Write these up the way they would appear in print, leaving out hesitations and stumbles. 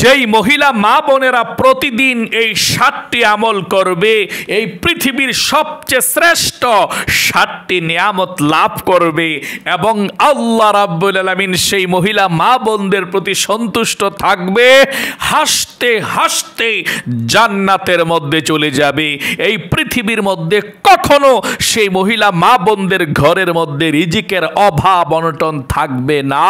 যেই মহিলা মা বোনেরা প্রতিদিন এই 7টি আমল করবে, এই পৃথিবীর সবচেয়ে শ্রেষ্ঠ 7টি নিয়ামত লাভ করবে এবং আল্লাহ রাব্বুল আলামিন সেই মহিলা মা বোনদের প্রতি সন্তুষ্ট থাকবে, হাসতে হাসতে জান্নাতের মধ্যে চলে যাবে। এই পৃথিবীর মধ্যে কখনো সেই মহিলা মা বোনদের ঘরের মধ্যে রিজিকের অভাব অনটন থাকবে না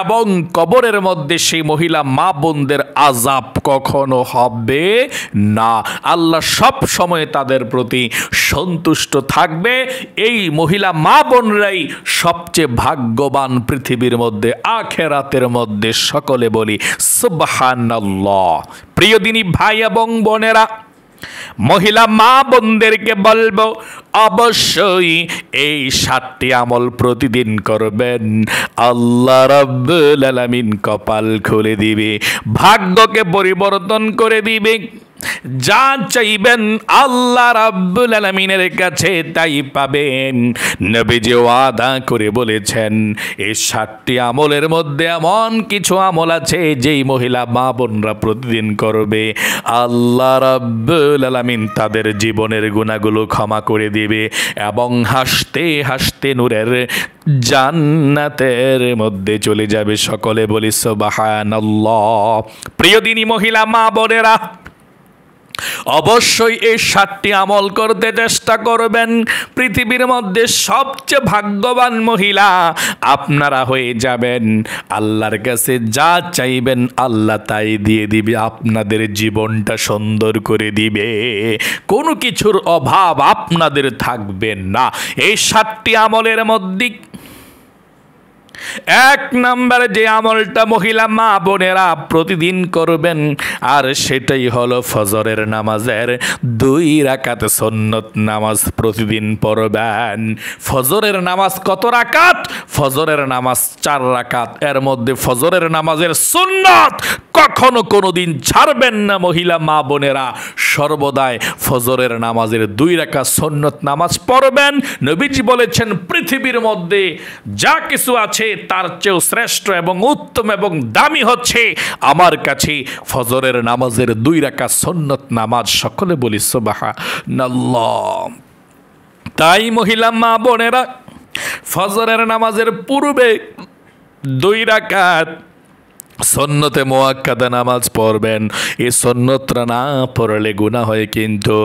এবং কবরের মধ্যে সেই মহিলা মা বোনদের আযাব কখনো হবে না। আল্লাহ সব সময় তাদের প্রতি সন্তুষ্ট থাকবে। এই মহিলা মা বোনরাই সবচেয়ে ভাগ্যবান পৃথিবীর মধ্যে, আখিরাতের মধ্যে। সকলে বলি সুবহানাল্লাহ। প্রিয় দিনী ভাই এবং বোনেরা, মহিলা মা বোনদেরকে বলবো অবশ্যই এই 7টি আমল প্রতিদিন করবেন। আল্লাহ রাব্বুল আলামিন কপাল খুলে দিবে, ভাগ্যকে পরিবর্তন করে দিবে। যা চাইবেন আল্লাহ রাব্বুল আলামিনের কাছে তাই পাবেন। নবীজি ওয়াদা করে বলেছেন এই 7টি আমলের মধ্যে এমন কিছু আমল আছে যেই মহিলা মা বোনরা প্রতিদিন করবে, আল্লাহ রাব্বুল আলামিন তাদের জীবনের গুনাহগুলো ক্ষমা করে দিবে এবং হাসতে হাসতে নূরের জান্নাতের মধ্যে চলে যাবে। সকলে বলি সুবহানাল্লাহ। প্রিয় দিনী মহিলা মা বোনেরা, অবশ্যই এই 7টি আমল করতে চেষ্টা করবেন। পৃথিবীর মধ্যে সবচেয়ে ভাগ্যবান মহিলা আপনারা হয়ে যাবেন। আল্লাহর কাছে যা চাইবেন আল্লাহ তাই দিয়ে দিবে, আপনাদের জীবনটা সুন্দর করে দিবে, কোনো কিছুর অভাব আপনাদের থাকবে না। এই 7টি আমলের মধ্যে 1 নম্বরে যে আমলটা মহিলা মা বোনেরা প্রতিদিন করবেন আর সেটাই হলো ফজরের নামাজের 2 রাকাত সুন্নত নামাজ প্রতিদিন পড়বেন। ফজরের নামাজ কত রাকাত? ফজরের নামাজ 4 রাকাত। এর মধ্যে ফজরের নামাজের সুন্নত কখনো কোনোদিন ছাড়বেন না মহিলা মা বোনেরা। সর্বদাই ফজরের নামাজের 2 রাকাত সুন্নত নামাজ পড়বেন। নবীজি বলেছেন পৃথিবীর মধ্যে যা কিছু আছে তার চেয়েও শ্রেষ্ঠ এবং উত্তম এবং দামি হচ্ছে আমার কাছে ফজরের নামাজের 2 রাকাত সুন্নত নামাজ। সকলে বলি সুবহানাল্লাহ। তাই মহিলা মা বোনেরা ফজরের নামাজের পূর্বে 2 রাকাত সুন্নতে মুআক্কাদা নামাজ পড়বেন। এই সুন্নতটা না পড়লে গুনাহ হয়, কিন্তু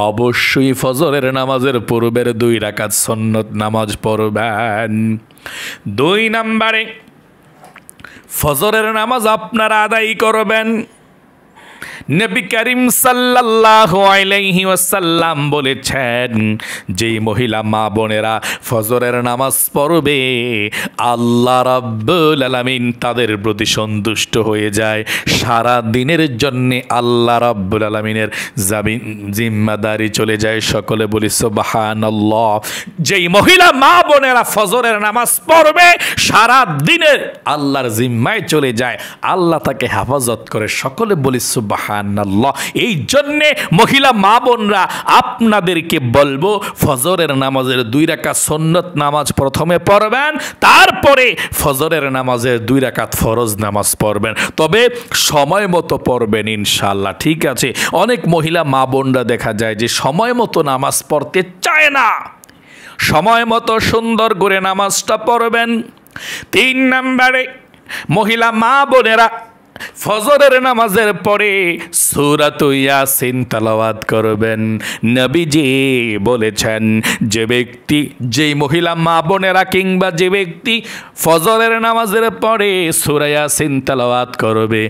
অবশ্যই ফজরের নামাজের পূর্বের 2 রাকাত সুন্নত নামাজ পড়বেন। 2 নম্বরে ফজরের নামাজ আপনারা আদায় করবেন। নবী করিম সাল্লাল্লাহু আলাইহি ওয়াসাল্লাম বলেছেন যেই মহিলা মা বোনেরা ফজরের নামাজ পড়বে আল্লাহ রাব্বুল আলামিন তাদের প্রতি সন্তুষ্ট হয়ে যায়। সারা দিনের জন্য আল্লাহ রাব্বুল আলামিনের জিম্মাদারি চলে যায়। সকলে বলি সুবহানাল্লাহ। যেই মহিলা মা বোনেরা ফজরের নামাজ পড়বে সারা দিনের আল্লাহর জিম্মায় চলে যায়, আল্লাহ তাকে হেফাজত করে। সকলে বলি সুবহানাল্লাহ। এই জন্যে মহিলা মা বোনরা আপনাদেরকে বলবো ফজরের নামাজের 2 রাকাত সুন্নত নামাজ প্রথমে পড়বেন, তারপরে ফজরের নামাজের 2 রাকাত ফরজ নামাজ পড়বেন। তবে সময় মতো পড়বেন ইনশাআল্লাহ, ঠিক আছে? অনেক মহিলা মা বোনরা দেখা যায় যে সময় মতো নামাজ পড়তে চায় না। সময় মতো সুন্দর করে নামাজটা পড়বেন। 3 নম্বরে মহিলা মা বোনেরা ফজরের নামাজের পরে সূরাত ইয়াসিন তেলাওয়াত করবেন। নবীজি বলেছেন যে ব্যক্তি, যেই মহিলা মা বোনেরা কিংবা যে ব্যক্তি ফজরের নামাজের পরে সূরা ইয়াসিন তেলাওয়াত করবে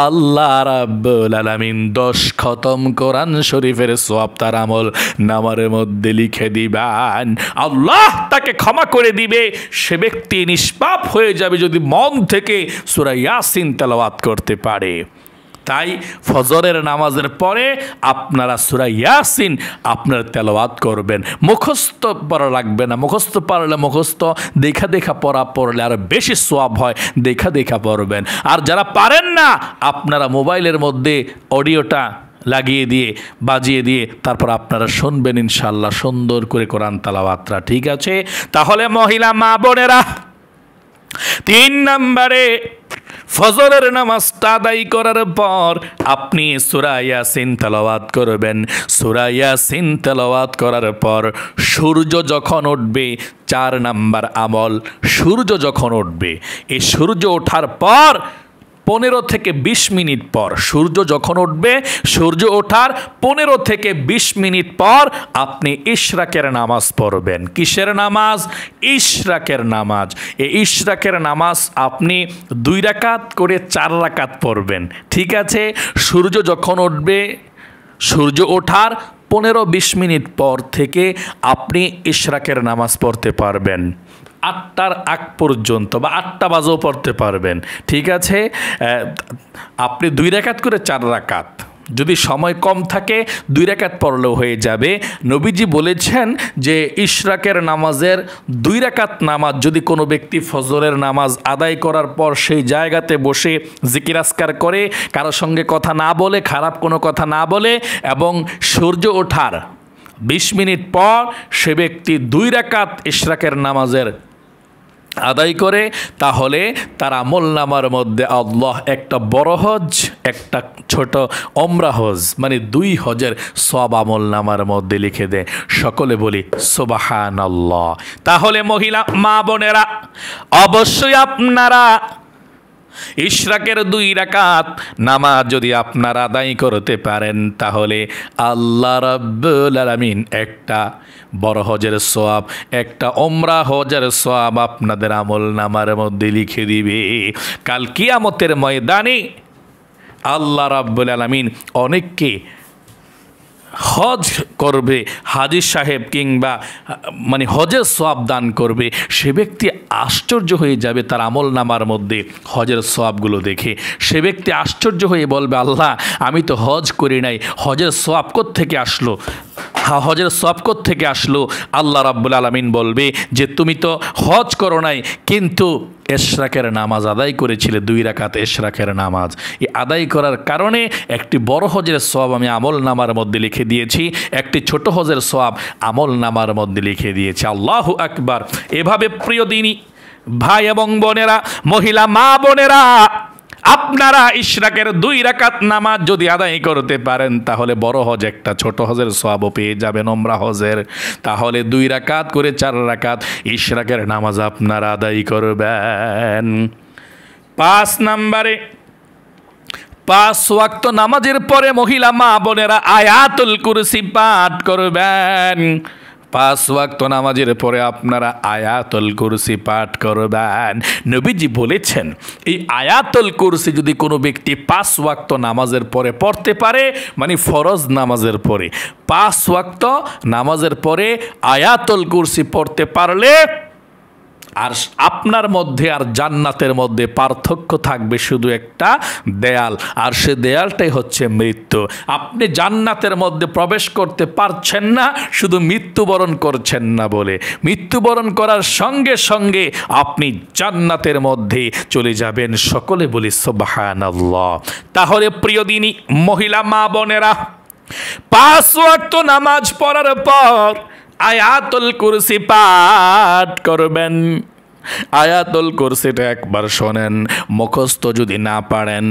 আল্লাহ রাব্বুল আলামিন 10 খতম কোরআন শরীফের সওয়াব তার আমল নামার মধ্যে লিখে দিবেন। আল্লাহ তাকে ক্ষমা করে দিবে। সে ব্যক্তি নিষ্পাপ হয়ে যাবে যদি মন থেকে সূরা ইয়াসিন তেলাওয়াত করতে পারে। তাই ফজরের নামাজের পরে আপনারা সূরা ইয়াসিন আপনারা তেলাওয়াত করবেন। মুখস্থ পড়া লাগবে না। মুখস্থ পারলে মুখস্থ, দেখা দেখা পড়লে আর বেশি সওয়াব হয়। দেখা দেখা পড়বেন। আর যারা পারেন না আপনারা মোবাইলের মধ্যে অডিওটা লাগিয়ে দিয়ে বাজিয়ে দিয়ে তারপর আপনারা শুনবেন ইনশাআল্লাহ সুন্দর করে কোরআন তেলাওয়াতটা, ঠিক আছে? তাহলে মহিলা মা বোনেরা 3 নম্বরে ফজরের নামাজটা আদায় করার পর আপনি সূরা ইয়াসিন তেলাওয়াত করবেন। সূরা ইয়াসিন তেলাওয়াত করার পর সূর্য যখন উঠবে, 4 নাম্বার আমল, সূর্য যখন উঠবে, এই সূর্য ওঠার পর 15 থেকে 20 মিনিট পর, সূর্য যখন উঠবে, সূর্য ওঠার 15 থেকে 20 মিনিট পর আপনি ইশরাকের নামাজ পড়বেন। কিসের নামাজ? ইশরাকের নামাজ। এই ইশরাকের নামাজ আপনি 2 রাকাত করে 4 রাকাত পড়বেন। ঠিক আছে? সূর্য যখন উঠবে, সূর্য ওঠার 15-20 মিনিট পর থেকে আপনি ইশরাকের নামাজ পড়তে পারবেন। 8টার আগ পর্যন্ত বা 8টা বাজেও পড়তে পারবেন। ঠিক আছে? আপনি 2 রাকাত করে 4 রাকাত, যদি সময় কম থাকে 2 রাকাত পড়লেও হয়ে যাবে। নবীজি বলেছেন যে ইশরাকের নামাজের 2 রাকাত নামাজ যদি কোনো ব্যক্তি ফজরের নামাজ আদায় করার পর সেই জায়গাতে বসে জিকির আজকার করে, কারোর সঙ্গে কথা না বলে, খারাপ কোনো কথা না বলে, এবং সূর্য ওঠার 20 মিনিট পর সে ব্যক্তি 2 রাকাত ইশরাকের নামাজের আদায় করে, তাহলে তার আমলনামার মধ্যে আল্লাহ একটা বড় হজ, একটা ছোট ওমরা হজ, মানে 2 হজের সওয়াব আমলনামার মধ্যে লিখে দেয়। সকলে বলি সুবহানাল্লাহ। তাহলে মহিলা মা বোনেরা, অবশ্যই আপনারা ইশরাকের 2 রাকাত নামাজ যদি আপনারা আদায় করতে পারেন, তাহলে আল্লাহ রাব্বুল আলামিন একটা বড় হজের সওয়াব, একটা ওমরা হজের সওয়াব আপনাদের আমলনামার মধ্যে লিখে দিবে। কাল কিয়ামতের ময়দানে আল্লাহ রাব্বুল আলামিন অনেককে হজ করবে, হাজী সাহেব কিংবা মানে হজের সওয়াব দান করবে, সে ব্যক্তি আশ্চর্য হয়ে যাবে তার আমলনামার মধ্যে হজের সওয়াবগুলো দেখে। সে ব্যক্তি আশ্চর্য হয়ে বলবে, আল্লাহ আমি তো হজ করি নাই, হজের সওয়াব কোত্থেকে আসলো? হজের সওয়াব কোত্থেকে আসলো? আল্লাহ রাব্বুল আলামিন বলবে যে তুমি তো হজ করো নাই, কিন্তু ইশরাকের নামাজ আদায় করেছিলে, 2 রাকাত ইশরাকের নামাজ। এই আদায় করার কারণে একটি বড় হজের সওয়াব আমি আমলনামার মধ্যে লিখে দিয়েছি, একটি ছোট হজের সওয়াব আমলনামার মধ্যে লিখে দিয়েছি। আল্লাহু আকবার। এভাবে প্রিয় দিনী ভাই এবং বোনেরা, মহিলা মা বোনেরা, আপনারা ইশরাকের 2 রাকাত নামাজ যদি আদায় করতে পারেন, তাহলে বড় হজ একটা, ছোট হজের সওয়াবও পেয়ে যাবেন ওমরা হজের। তাহলে 2 রাকাত করে 4 রাকাত ইশরাকের নামাজ আপনারা আদায় করবেন। 5 নম্বরে, 5 ওয়াক্ত নামাজের পরে মহিলা মা বোনেরা আয়াতুল কুরসি পাঠ করবেন। 5 ওয়াক্ত নামাজের পরে আপনারা আয়াতুল কুরসি পাঠ করবেন। নবীজি বলেছেন এই আয়াতুল কুরসি যদি কোনো ব্যক্তি 5 ওয়াক্ত নামাজের পরে পড়তে পারে, মানে ফরজ নামাজের পরে 5 ওয়াক্ত নামাজের পরে আয়াতুল কুরসি পড়তে পারলে আর আপনার মধ্যে আর জান্নাতের মধ্যে পার্থক্য থাকবে শুধু একটা দেয়াল, আর সে দেয়ালটাই হচ্ছে মৃত্যু। আপনি জান্নাতের মধ্যে প্রবেশ করতে পারছেন না শুধু মৃত্যুবরণ করছেন না বলে, মৃত্যুবরণ করার সঙ্গে সঙ্গে আপনি জান্নাতের মধ্যে চলে যাবেন। সকলে বলি সুবহানাল্লাহ। তাহলে প্রিয় দিনী মহিলা মা বোনেরা, 5 ওয়াক্ত নামাজ পড়ার পর আয়াতুল কুরসি পাঠ করবেন। আয়াতুল কুরসিটা একবার শোনেন, মুখস্থ যদি না পারেন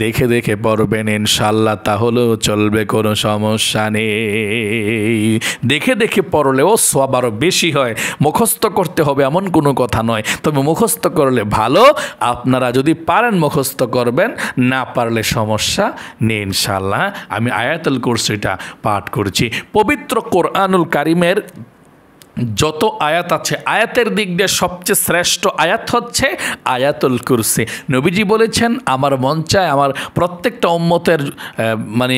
দেখে দেখে পড়বেন ইনশাআল্লাহ, তাহলেও চলবে, কোনো সমস্যা নেই। দেখে দেখে পড়লেও সওয়াব আরও বেশি হয়। মুখস্থ করতে হবে এমন কোনো কথা নয়, তবে মুখস্থ করলে ভালো। আপনারা যদি পারেন মুখস্থ করবেন, না পারলে সমস্যা নেই ইনশাআল্লাহ। আমি আয়াতুল কুরসিটা পাঠ করছি। পবিত্র কোরআনুল কারিমের যত আয়াত আছে, আয়াতের দিক দিয়ে সবচেয়ে শ্রেষ্ঠ আয়াত হচ্ছে আয়াতুল কুরসি। নবীজি বলেছেন আমার মন চায় আমার প্রত্যেকটা উম্মতের মানে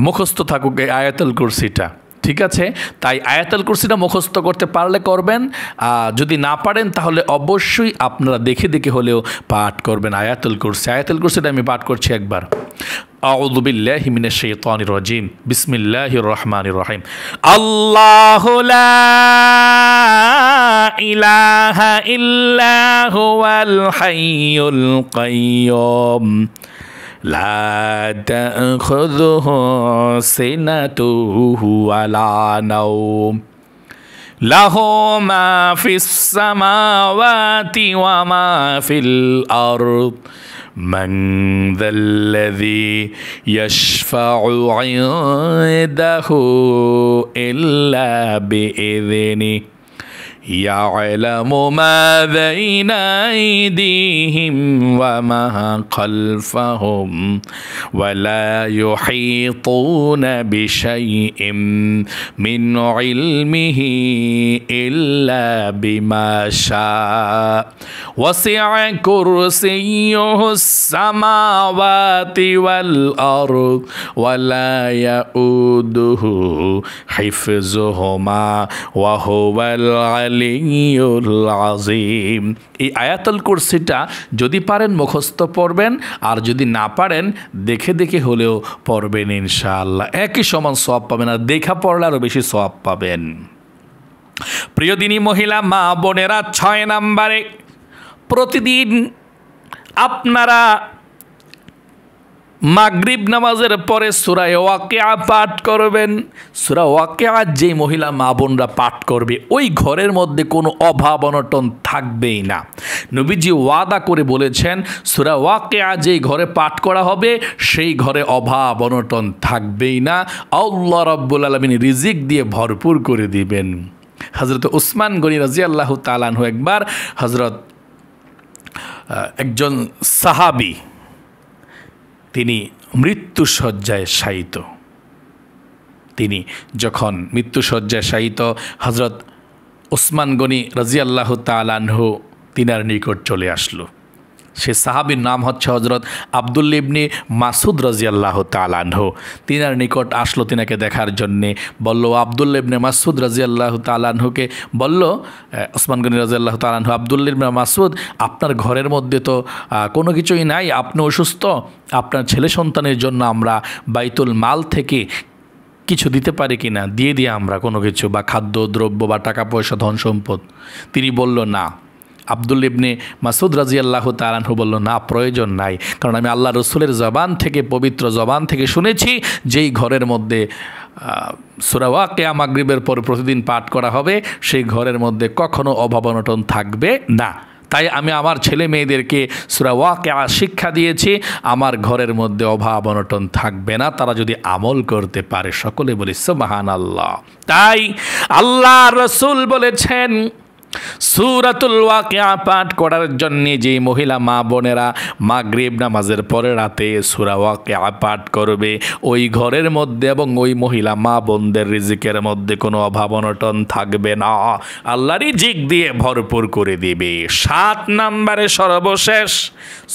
মুখস্থ থাকুক এই আয়াতুল কুরসিটা। ঠিক আছে, তাই আয়াতুল কুরসিটা মুখস্থ করতে পারলে করবেন, যদি না পারেন তাহলে অবশ্যই আপনারা দেখে দেখে হলেও পাঠ করবেন আয়াতুল কুরসি। আয়াতুল কুরসিটা আমি পাঠ করছি একবার। আউযু বিল্লাহি মিনাশ শাইতানির রাজিম। বিসমিল্লাহির রহমানির রহিম। আল্লাহু লা ইলাহা ইল্লা হুয়াল হাইয়ুল কাইয়্যুম লা তা'খুযুহু সিনাতুহু ওয়ালা নাওম লাহু মা ফিস সামাওয়াতি ওয়া মা ফিল আরদ মান যাল্লাযী ইয়াশফাউ ইনদাহু ইল্লা বিইযনিহি يعلم ما بين أيديهم وما خلفهم ولا يحيطون بشيء من علمه إلا بما شاء وسع كرسيه السماوات والأرض ولا يؤوده حفظهما وهو العلي আজিম। এই আয়াতুল কুরসিটা যদি পারেন মুখস্থ পড়বেন, আর যদি না পারেন দেখে দেখে হলেও পড়বেন ইনশাআল্লাহ। একই সমান সওয়াব পাবেন, আর দেখা পড়লে আরও বেশি সওয়াব পাবেন। প্রিয় দিনী মহিলা মা বোনেরা, 6 নম্বরে প্রতিদিন আপনারা মাগরিব নামাজের পরে সূরা ওয়াকিয়া পাঠ করবেন। সূরা ওয়াকিয়া যে মহিলা মা বোনরা পাঠ করবে ওই ঘরের মধ্যে কোনো অভাব অনটন থাকবেই না। নবীজি ওয়াদা করে বলেছেন সূরা ওয়াকিয়া যেই ঘরে পাঠ করা হবে সেই ঘরে অভাব অনটন থাকবেই না। আল্লাহ রাব্বুল আলামিন রিজিক দিয়ে ভরপুর করে দিবেন। হযরত উসমান গনি রাদিয়াল্লাহু তাআলা আনহু একবার একজন সাহাবী, তিনি মৃত্যুশয্যায় শায়িত। তিনি যখন মৃত্যুশয্যায় শায়িত হযরত উসমান গনি রাদিয়াল্লাহু তাআলা আনহু তিনার নিকট চলে আসলো। সে সাহাবীর নাম হচ্ছে হযরত আব্দুল্লাহ ইবনে মাসউদ রাদিয়াল্লাহু তাআলা আনহু। তিনার নিকট আসলো তিনাকে দেখার জন্যে। বলল আব্দুল্লাহ ইবনে মাসউদ রাদিয়াল্লাহু তাআলা আনহুকে বলল, ওসমান গনি রাদিয়াল্লাহু তাআলা আনহু, আব্দুল্লাহ ইবনে মাসউদ, আপনার ঘরের মধ্যে তো কোনো কিছুই নাই, আপনি অসুস্থ, আপনার ছেলে সন্তানের জন্য আমরা বাইতুল মাল থেকে কিছু দিতে পারি কিনা, দিয়ে আমরা কোনো কিছু, বা খাদ্য দ্রব্য বা টাকা পয়সা ধন সম্পদ। তিনি বলল না। আব্দুল্লাহ ইবনে মাসউদ রাদিয়াল্লাহু তাআলা আনহু বলল, না, প্রয়োজন নাই, কারণ আমি আল্লাহ রসুলের জবান থেকে, পবিত্র জবান থেকে শুনেছি যেই ঘরের মধ্যে সূরা ওয়াকিয়া মাগরিবের পর প্রতিদিন পাঠ করা হবে সেই ঘরের মধ্যে কখনো অভাব অনটন থাকবে না। তাই আমি আমার ছেলে মেয়েদেরকে সূরা ওয়াকিয়া শিক্ষা দিয়েছি, আমার ঘরের মধ্যে অভাব অনটন থাকবে না, তারা যদি আমল করতে পারে। সকলে বলি সুবহানাল্লাহ। তাই আল্লাহ রসুল বলেছেন সূরাতুল ওয়াকিয়া পাঠ করার জন্য যে মহিলা মা বোনেরা মাগরিব নামাজের পরে রাতে সূরা ওয়াকিয়া পাঠ করবে ওই ঘরের মধ্যে এবং ওই মহিলা মা বোনদের রিজিকের মধ্যে কোনো অভাব অনটন থাকবে না, আল্লাহ রিজিক দিয়ে ভরপুর করে দিবে। 7 নম্বরে সর্বশেষ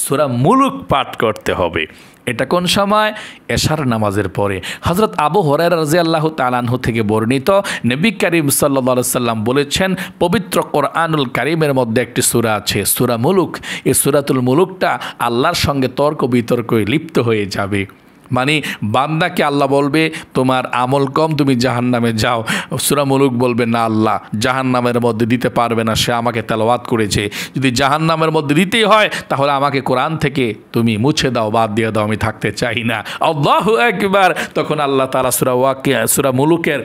সূরা মুলুক পাঠ করতে হবে। এটা কোন সময়? এশার নামাজের পরে। হযরত আবু হুরায়রা রাদিয়াল্লাহু তাআলা আনহু থেকে বর্ণিত, নবী করিম সাল্লাল্লাহু আলাইহি সাল্লাম বলেছেন, পবিত্র কোরআনুল কারীমের মধ্যে একটি সূরা আছে সূরা মুলুক। এই সূরাতুল মুলুকটা আল্লাহর সঙ্গে তর্ক বিতর্কে লিপ্ত হয়ে যাবে। মানে বান্দাকে আল্লাহ বলবে তোমার আমল কম, তুমি জাহান্নামে যাও। সূরা মুলুক বলবে না, আল্লাহ জাহান্নামের মধ্যে দিতে পারবে না, সে আমাকে তেলাওয়াত করেছে, যদি জাহান্নামের মধ্যে দিতেই হয় তাহলে আমাকে কোরআন থেকে তুমি মুছে দাও, বাদ দিয়ে দাও, আমি থাকতে চাই না। আল্লাহু আকবার। তখন আল্লাহ তাআলা সূরা ওয়াকিয়া, সূরা মুলুকের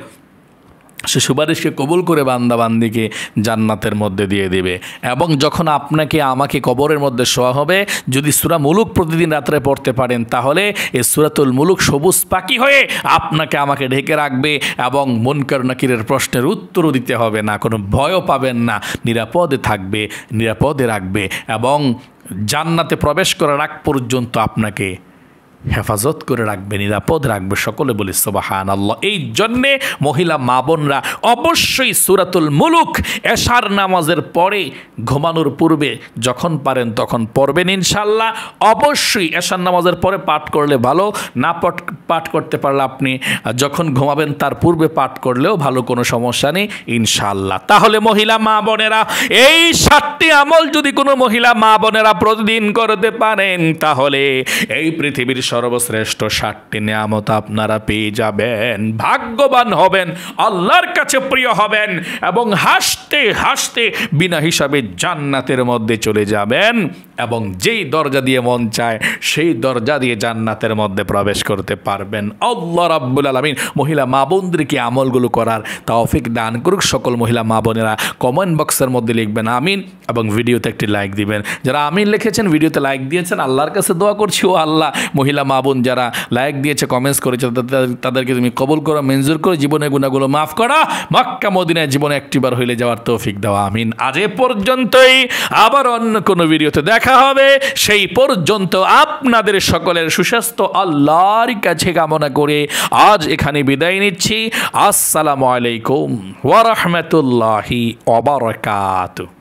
সে সুপারিশকে কবুল করে বান্দাবান্দিকে জান্নাতের মধ্যে দিয়ে দেবে। এবং যখন আপনাকে আমাকে কবরের মধ্যে শোয়া হবে, যদি সূরা মুলুক প্রতিদিন রাত্রে পড়তে পারেন তাহলে এই সূরাতুল মুলুক সবুজ পাখি হয়ে আপনাকে আমাকে ঢেকে রাখবে এবং মুনকার নাকিরের প্রশ্নের উত্তরও দিতে হবে না, কোনো ভয়ও পাবেন না, নিরাপদে থাকবে, নিরাপদে রাখবে এবং জান্নাতে প্রবেশ করার আগ পর্যন্ত আপনাকে হেফাজত করে রাখবে, নিরাপদ রাখবে। সকলে বলি সুবহানাল্লাহ। এই জন্যে মহিলা মা বোনরা অবশ্যই সূরাতুল মুলুক এশার নামাজের পরে ঘুমানোর পূর্বে যখন পারেন তখন পড়বেন ইনশাআল্লাহ। অবশ্যই এশার নামাজের পরে পাঠ করলে ভালো, না পাঠ করতে পারলে আপনি যখন ঘুমাবেন তার পূর্বে পাঠ করলেও ভালো, কোনো সমস্যা নেই ইনশাআল্লাহ। তাহলে মহিলা মা বোনেরা এই 7টি আমল যদি কোনো মহিলা মা বোনেরা প্রতিদিন করতে পারেন তাহলে এই পৃথিবীর সর্বশ্রেষ্ঠ 7টি নিয়ামত আপনারা পেয়ে যাবেন, ভাগ্যবান হবেন, আল্লাহর কাছে প্রিয় হবেন এবং হাসতে হাসতে বিনা হিসাবে জান্নাতের মধ্যে চলে যাবেন এবং যেই দরজা দিয়ে মন চায় সেই দরজা দিয়ে জান্নাতের মধ্যে প্রবেশ করতে পারবেন। আল্লাহ রাব্বুল আলামিন মহিলা মা বোনদেরকে আমলগুলো করার তৌফিক দান করুক। সকল মহিলা মা বোনেরা কমেন্ট বক্সের মধ্যে লিখবেন আমিন এবং ভিডিওতে একটি লাইক দিবেন। যারা আমিন লিখেছেন, ভিডিওতে লাইক দিয়েছেন, আল্লাহর কাছে দোয়া করছি, ও আল্লাহ মহিলা মা বোন যারা লাইক দিয়েছে, কমেন্টস করেছে, তাদেরকে তুমি কবুল করো, মঞ্জুর করো, জীবনের গুনাহগুলো মাফ করা, মক্কা মদিনায় জীবনে একটিবার হইলে যাওয়ার তৌফিক দাও, আমিন। আজ এ পর্যন্তই, আবার অন্য কোনো ভিডিওতে দেখা হবে। সেই পর্যন্ত আপনাদের সকলের সুস্বাস্থ্য আল্লাহর কাছে কামনা করে আজ এখানে বিদায় নিচ্ছি। আসসালামু আলাইকুম ওয়া রাহমাতুল্লাহি ওয়া বারাকাতুহু।